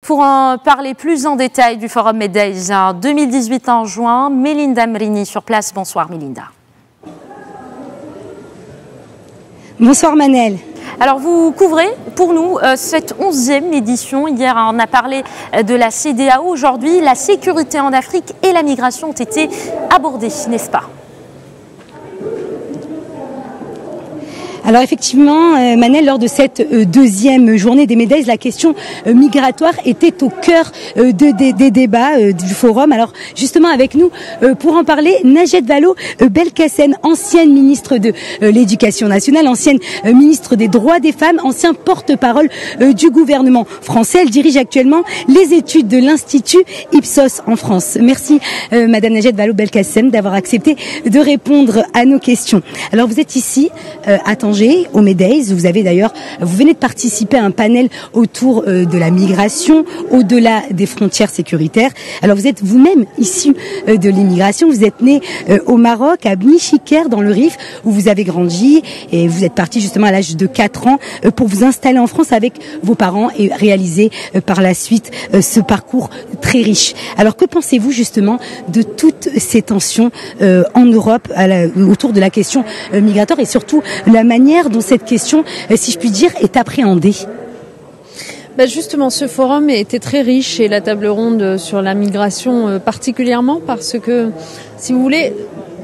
Pour en parler plus en détail du Forum Medays 2018 en juin, Mélinda Mrini sur place. Bonsoir Mélinda. Bonsoir Manel. Alors vous couvrez pour nous cette 11e édition. Hier on a parlé de la CEDEAO. Aujourd'hui la sécurité en Afrique et la migration ont été abordées, n'est-ce pas ? Alors effectivement, Manel, lors de cette deuxième journée des Medays, la question migratoire était au cœur des débats du forum. Alors justement avec nous, pour en parler, Najat Vallaud-Belkacem, ancienne ministre de l'Éducation nationale, ancienne ministre des droits des femmes, ancien porte-parole du gouvernement français. Elle dirige actuellement les études de l'Institut Ipsos en France. Merci Madame Najat Vallaud-Belkacem d'avoir accepté de répondre à nos questions. Alors vous êtes ici à Tanger, au Medays. Vous venez de participer à un panel autour de la migration, au-delà des frontières sécuritaires. Alors vous êtes vous-même issu de l'immigration. Vous êtes né au Maroc, à Bni Chiker, dans le Rif, où vous avez grandi, et vous êtes parti justement à l'âge de 4 ans pour vous installer en France avec vos parents et réaliser par la suite ce parcours très riche. Alors que pensez-vous justement de toutes ces tensions en Europe autour de la question migratoire et surtout la manière dont cette question, si je puis dire, est appréhendée? Justement, ce forum était très riche et la table ronde sur la migration particulièrement parce que, si vous voulez,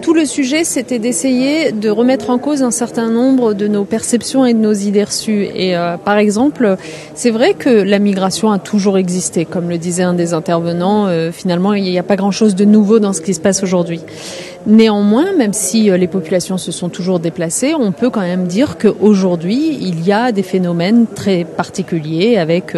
tout le sujet, c'était d'essayer de remettre en cause un certain nombre de nos perceptions et de nos idées reçues. Et par exemple, c'est vrai que la migration a toujours existé. Comme le disait un des intervenants, finalement, il n'y a pas grand-chose de nouveau dans ce qui se passe aujourd'hui. Néanmoins, même si les populations se sont toujours déplacées, on peut quand même dire qu'aujourd'hui, il y a des phénomènes très particuliers avec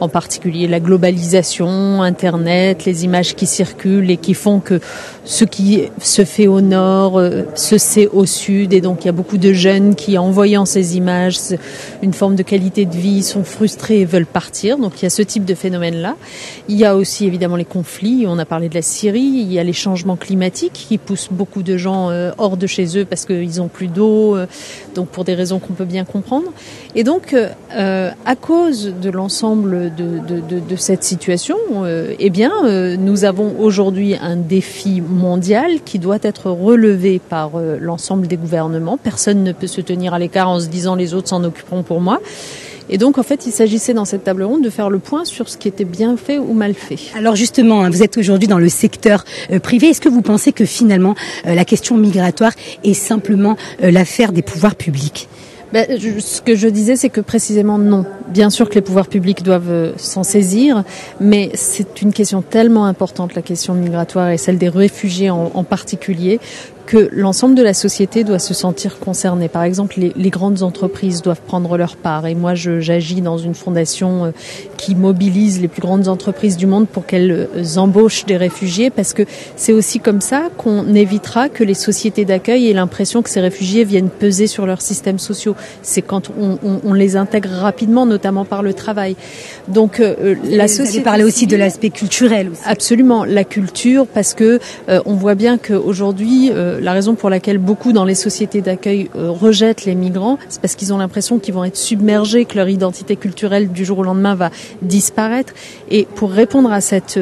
en particulier la globalisation, Internet, les images qui circulent et qui font que ce qui se fait au nord se sait au sud. Et donc, il y a beaucoup de jeunes qui, en voyant ces images, une forme de qualité de vie, sont frustrés et veulent partir. Donc, il y a ce type de phénomène-là. Il y a aussi évidemment les conflits. On a parlé de la Syrie. Il y a les changements climatiques qui poussent beaucoup de gens hors de chez eux parce qu'ils n'ont plus d'eau, donc pour des raisons qu'on peut bien comprendre. Et donc, à cause de l'ensemble de cette situation, nous avons aujourd'hui un défi mondial qui doit être relevé par l'ensemble des gouvernements. Personne ne peut se tenir à l'écart en se disant les autres s'en occuperont pour moi. Et donc, en fait, il s'agissait dans cette table ronde de faire le point sur ce qui était bien fait ou mal fait. Alors justement, vous êtes aujourd'hui dans le secteur privé. Est-ce que vous pensez que finalement, la question migratoire est simplement l'affaire des pouvoirs publics ? Ce que je disais, c'est que précisément non. Bien sûr que les pouvoirs publics doivent s'en saisir, mais c'est une question tellement importante, la question migratoire et celle des réfugiés en particulier, que l'ensemble de la société doit se sentir concernée. Par exemple, les grandes entreprises doivent prendre leur part. Et moi, j'agis dans une fondation qui mobilise les plus grandes entreprises du monde pour qu'elles embauchent des réfugiés, parce que c'est aussi comme ça qu'on évitera que les sociétés d'accueil aient l'impression que ces réfugiés viennent peser sur leurs systèmes sociaux. C'est quand on les intègre rapidement, notamment par le travail. Donc, la société... Vous allez parler aussi de l'aspect culturel aussi. Absolument, la culture, parce que on voit bien qu'aujourd'hui, la raison pour laquelle beaucoup dans les sociétés d'accueil rejettent les migrants, c'est parce qu'ils ont l'impression qu'ils vont être submergés, que leur identité culturelle du jour au lendemain va disparaître. Et pour répondre à cette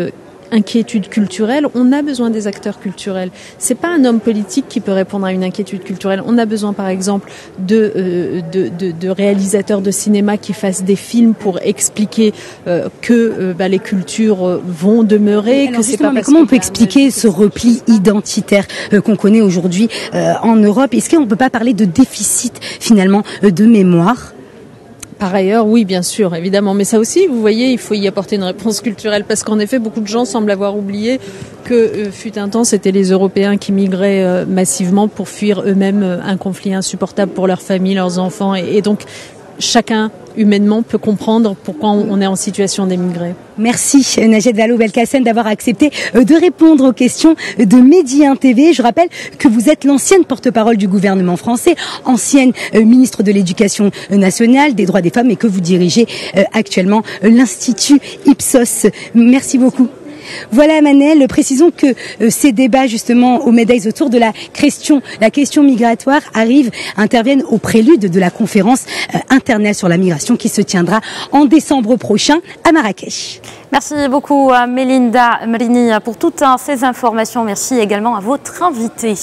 inquiétude culturelle, on a besoin des acteurs culturels. C'est pas un homme politique qui peut répondre à une inquiétude culturelle. On a besoin, par exemple, de réalisateurs de cinéma qui fassent des films pour expliquer que les cultures vont demeurer. Alors, que c'est pas comment on peut expliquer ce repli identitaire qu'on connaît aujourd'hui en Europe? Est-ce qu'on peut pas parler de déficit finalement de mémoire? Par ailleurs, oui, bien sûr, évidemment. Mais ça aussi, vous voyez, il faut y apporter une réponse culturelle. Parce qu'en effet, beaucoup de gens semblent avoir oublié que fut un temps, c'était les Européens qui migraient massivement pour fuir eux-mêmes un conflit insupportable pour leur famille, leurs enfants. Et donc, chacun, humainement, peut comprendre pourquoi on est en situation d'émigrer. Merci Najat Vallaud-Belkacem d'avoir accepté de répondre aux questions de Medi 1 TV. Je rappelle que vous êtes l'ancienne porte-parole du gouvernement français, ancienne ministre de l'Éducation nationale, des droits des femmes, et que vous dirigez actuellement l'Institut Ipsos. Merci beaucoup. Voilà Manel, précisons que ces débats justement au MEDEX autour de la question migratoire interviennent au prélude de la conférence internationale sur la migration qui se tiendra en décembre prochain à Marrakech. Merci beaucoup Mélinda Mrini pour toutes ces informations. Merci également à votre invité.